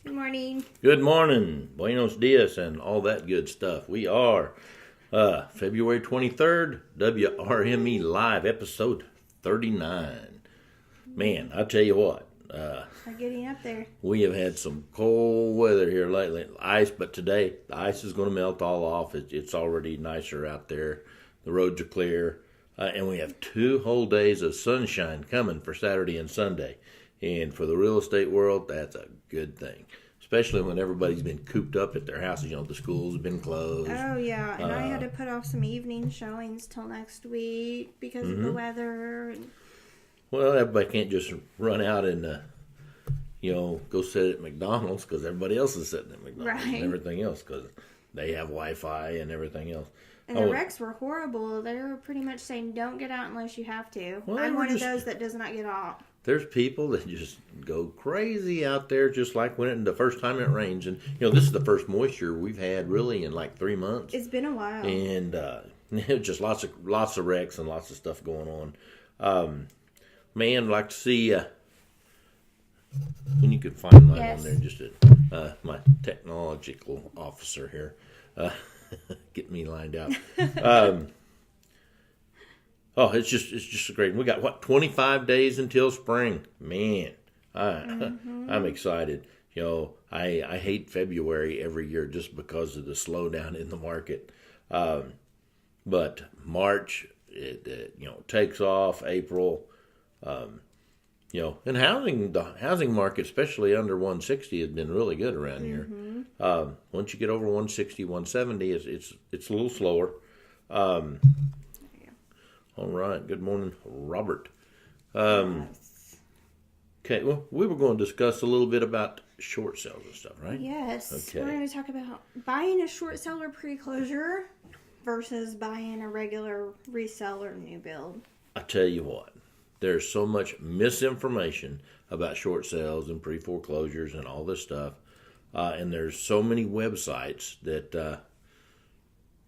Good morning. Good morning, buenos dias, and all that good stuff. We are February 23rd, WRME Live, episode 39. Man, I tell you what, We're getting up there. we have had some cold weather here lately. Ice, but today the ice is going to melt all off. It's already nicer out there. The roads are clear. And we have 2 whole days of sunshine coming for Saturday and Sunday. And for the real estate world, that's a good thing. Especially when everybody's been cooped up at their houses. You know, the schools have been closed. Oh, yeah. And I had to put off some evening showings till next week because of the weather. Well, everybody can't just run out and, go sit at McDonald's because everybody else is sitting at McDonald's Right. and everything else because they have Wi-Fi and everything else. And the wrecks were horrible. They were pretty much saying, don't get out unless you have to. Well, I'm we're one of just- those that does not get out. There's people that just go crazy out there, just like when the first time it rains. And, this is the first moisture we've had really in like 3 months. It's been a while. And just lots of wrecks and lots of stuff going on. Man, I'd like to see when you could find mine Yes. on there. Just my technological officer here, get me lined out. It's just great. We got 25 days until spring. Man, I'm excited. I hate February every year just because of the slowdown in the market. But March, it takes off. April, and the housing market, especially under 160, has been really good around here. Once you get over 160, 170, it's a little slower. All right. Good morning, Robert. Yes. Okay. Well, we were going to discuss a little bit about short sales and stuff, right? Yes. Okay. We're going to talk about buying a short seller pre-closure versus buying a regular reseller new build. I tell you what, there's so much misinformation about short sales and pre-foreclosures and all this stuff. And there's so many websites that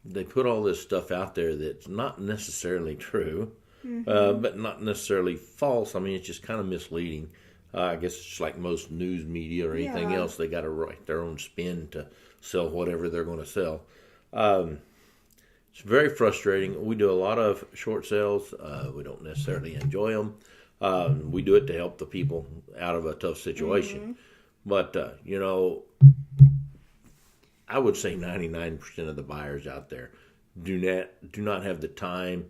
they put all this stuff out there that's not necessarily true, but not necessarily false. I mean, it's just kind of misleading. I guess it's just like most news media or anything Yeah. else. They got to write their own spin to sell whatever they're going to sell. It's very frustrating. We do a lot of short sales. We don't necessarily enjoy them. We do it to help the people out of a tough situation. But, I would say 99% of the buyers out there do not have the time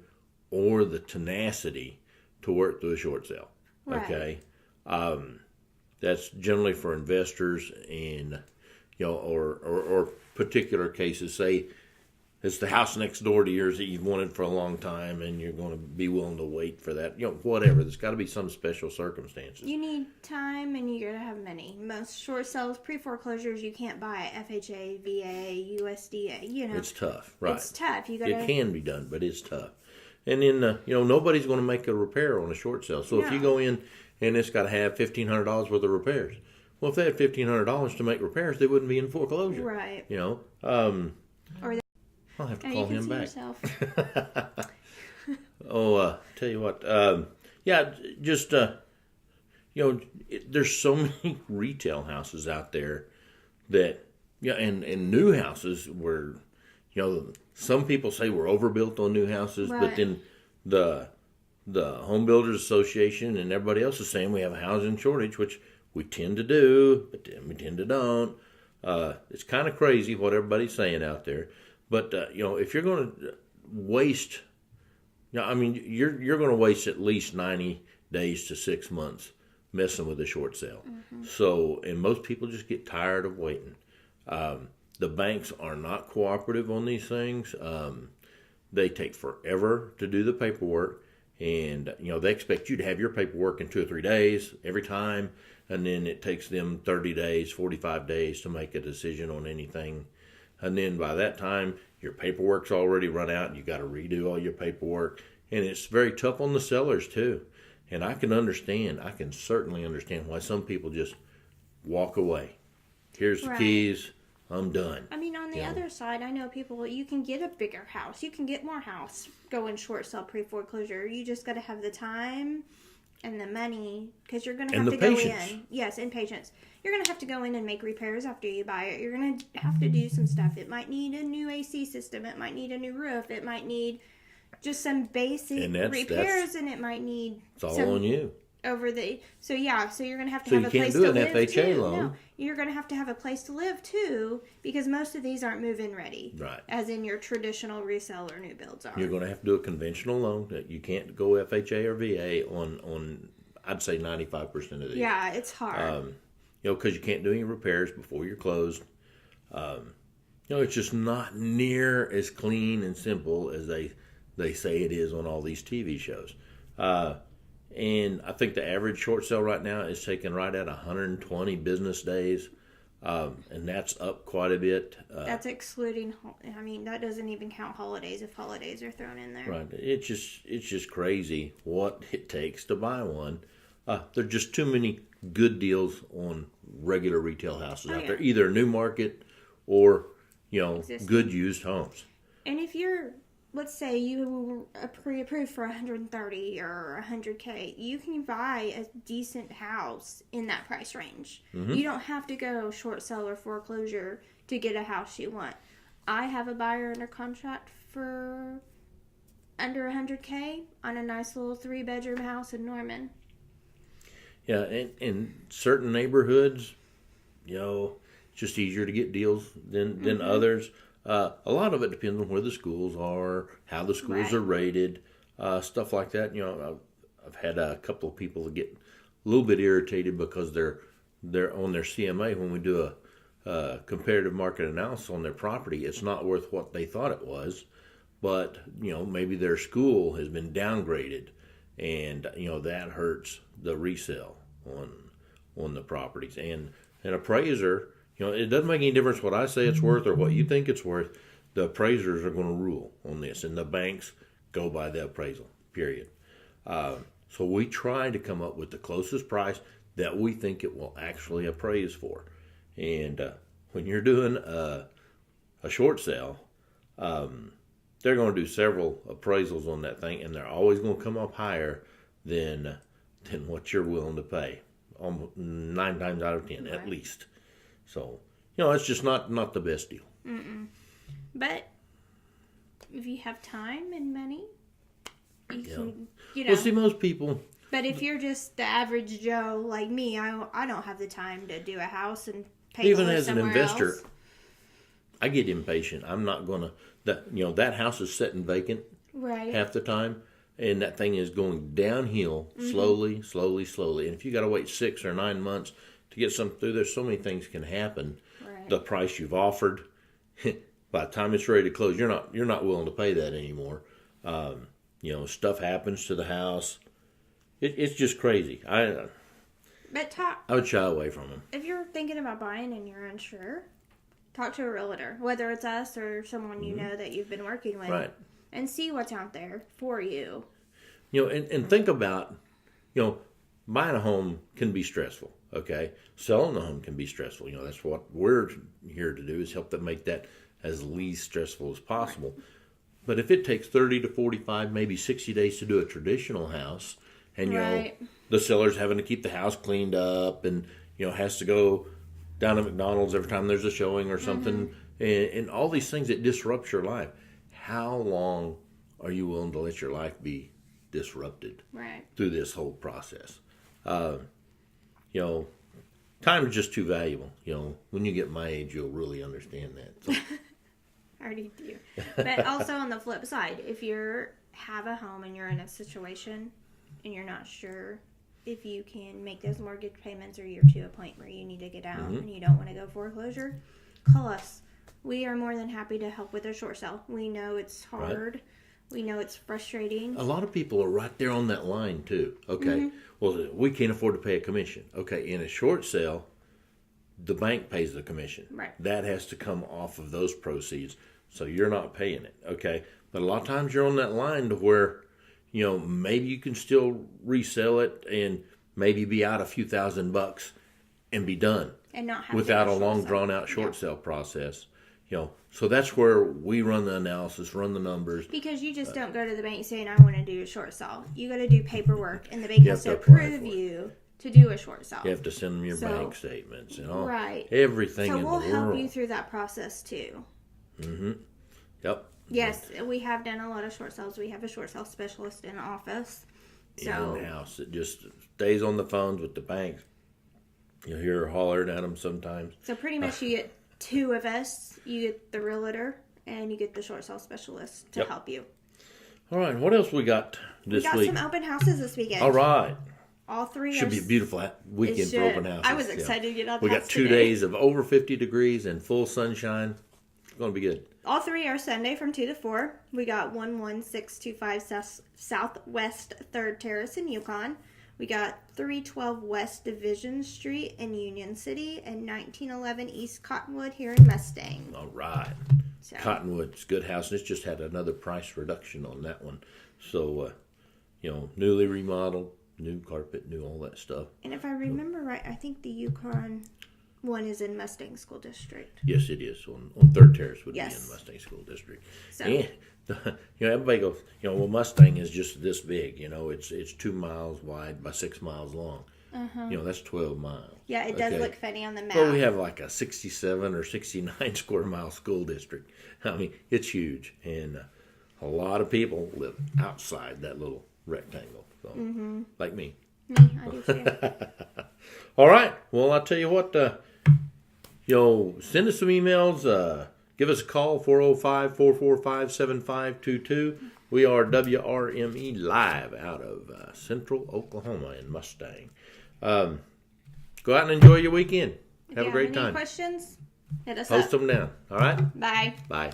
or the tenacity to work through a short sale. Right. Okay, that's generally for investors and or particular cases. Say it's the house next door to yours that you've wanted for a long time, and you're going to be willing to wait for that. Whatever. There's got to be some special circumstances. You need time and you gotta have money. Most short sales, pre-foreclosures, you can't buy FHA, VA, USDA, It's tough, right? It's tough. You It gotta... can be done, but it's tough. And then, nobody's going to make a repair on a short sale. So if you No. go in and it's got to have $1,500 worth of repairs, well, if they had $1,500 to make repairs, they wouldn't be in foreclosure. Right. Or I'll have to and call you can him see back. yourself. Tell you what, there's so many retail houses out there that, and new houses where, some people say we're overbuilt on new houses, but Right. then the Home Builders Association and everybody else is saying we have a housing shortage, which we tend to do, but then we tend to don't. It's kind of crazy what everybody's saying out there. But, if you're going to waste, you're going to waste at least 90 days to 6 months messing with a short sale. So, and most people just get tired of waiting. The banks are not cooperative on these things. They take forever to do the paperwork. And, they expect you to have your paperwork in 2 or 3 days every time. And then it takes them 30 days, 45 days to make a decision on anything. And then by that time, your paperwork's already run out and you got to redo all your paperwork. And it's very tough on the sellers too. And I can certainly understand why some people just walk away. Here's the Right. keys. I'm done. I mean, on the other side, I know people, you can get a bigger house. You can get more house going short sale pre-foreclosure. You just got to have the time and the money, because you're going to And have to the go patience. in. Yes, and patience. You're going to have to go in and make repairs after you buy it. You're going to have to do some stuff. It might need a new AC system. It might need a new roof. It might need just some basic And that's- repairs, and it might need It's all some on you. so you're gonna have to So have you a can't place do to an live FHA too. loan. No, you're gonna have a place to live too, because most of these aren't move-in ready. Right. As in your traditional resale or new builds are. You're going to have to do a conventional loan. That you can't go FHA or VA on I'd say 95% of these. Yeah, it's hard. Because you can't do any repairs before you're closed. It's just not near as clean and simple as they say it is on all these TV shows. And I think the average short sale right now is taking right at 120 business days, and that's up quite a bit. That's excluding. That doesn't even count holidays if holidays are thrown in there. Right. It's just crazy what it takes to buy one. There are just too many good deals on regular retail houses out there, either new market or Existing. good used homes. And if you're, let's say you are pre-approved for 130 or 100K, you can buy a decent house in that price range. Mm-hmm. You don't have to go short sale or foreclosure to get a house you want. I have a buyer under contract for under 100K on a nice little 3-bedroom house in Norman. Yeah, and in certain neighborhoods, it's just easier to get deals than others. A lot of it depends on where the schools are, how the schools are rated, stuff like that. I've had a couple of people that get a little bit irritated because they're on their CMA when we do a comparative market analysis on their property. It's not worth what they thought it was, but maybe their school has been downgraded, and that hurts the resale on the properties. And an appraiser. It doesn't make any difference what I say it's worth or what you think it's worth. The appraisers are going to rule on this, and the banks go by the appraisal, period. So we try to come up with the closest price that we think it will actually appraise for. And when you're doing a short sale, they're going to do several appraisals on that thing, and they're always going to come up higher than what you're willing to pay. Almost 9 times out of 10, at least. So, it's just not the best deal. Mm-mm. But if you have time and money, you can, Well, see, most people... But if you're just the average Joe like me, I don't have the time to do a house and pay Even to live as an somewhere investor, else. I get impatient. I'm not going to... that house is sitting vacant half the time, and that thing is going downhill slowly. And if you got to wait 6 or 9 months to get something through, there's so many things can happen. Right. The price you've offered, by the time it's ready to close, you're not willing to pay that anymore. Stuff happens to the house. It's just crazy. I would shy away from them. If you're thinking about buying and you're unsure, talk to a realtor, whether it's us or someone you know that you've been working with, Right. and see what's out there for you. And think about, buying a home can be stressful. Okay, selling a home can be stressful. That's what we're here to do, is help them make that as least stressful as possible. Right. But if it takes 30 to 45, maybe 60 days to do a traditional house, and the seller's having to keep the house cleaned up, and has to go down to McDonald's every time there's a showing or something, and all these things that disrupt your life. How long are you willing to let your life be disrupted through this whole process? Time is just too valuable. When you get my age, you'll really understand that. So. I already do. But also on the flip side, if you have a home and you're in a situation and you're not sure if you can make those mortgage payments, or you're to a point where you need to get out and you don't want to go foreclosure, call us. We are more than happy to help with a short sale. We know it's hard. Right. We know it's frustrating. A lot of people are right there on that line too. Okay, well, we can't afford to pay a commission. Okay, in a short sale, the bank pays the commission. Right. That has to come off of those proceeds, so you're not paying it. Okay, but a lot of times you're on that line to where, maybe you can still resell it and maybe be out a few $1,000 and be done, and not have without to a long sale. drawn out short sale process. So that's where we run the analysis, run the numbers. Because you just don't go to the bank saying, I want to do a short sell. You got to do paperwork, and the bank has to approve you to do a short sell. You have to send them your bank statements and all. Right. Everything so in the world. So we'll help you through that process, too. Mm-hmm. Yep. Yes, we have done a lot of short sales. We have a short sale specialist in office. In-house. It just stays on the phones with the banks. You'll hear her hollering at them sometimes. So pretty much you get two of us. You get the realtor and you get the short sale specialist to help you. All right. What else we got this week? We got some open houses this weekend. All right. All three should be a beautiful weekend for open houses. I was excited to get out. We got 2 days of over 50 degrees and full sunshine. It's going to be good. All three are Sunday from 2 to 4. We got 11625 Southwest 3rd Terrace in Yukon. We got 312 West Division Street in Union City and 1911 East Cottonwood here in Mustang. All right. So. Cottonwood's good house. And it's just had another price reduction on that one. So, newly remodeled, new carpet, new all that stuff. And if I remember right, I think the Yukon one is in Mustang School District. Yes, it is. On 3rd Terrace would be in Mustang School District. So. And, everybody goes, Mustang is just this big. It's 2 miles wide by 6 miles long. Uh-huh. That's 12 miles. Yeah, it does look funny on the map. Well, we have like a 67 or 69 square mile school district. I mean, it's huge. And a lot of people live outside that little rectangle. So, like me. Me, I do too. All right. Well, I'll tell you what, send us some emails. Give us a call, 405-445-7522. We are WRME live out of Central Oklahoma in Mustang. Go out and enjoy your weekend. Have a great time. Questions? Hit us Post up. them down. All right? Bye. Bye.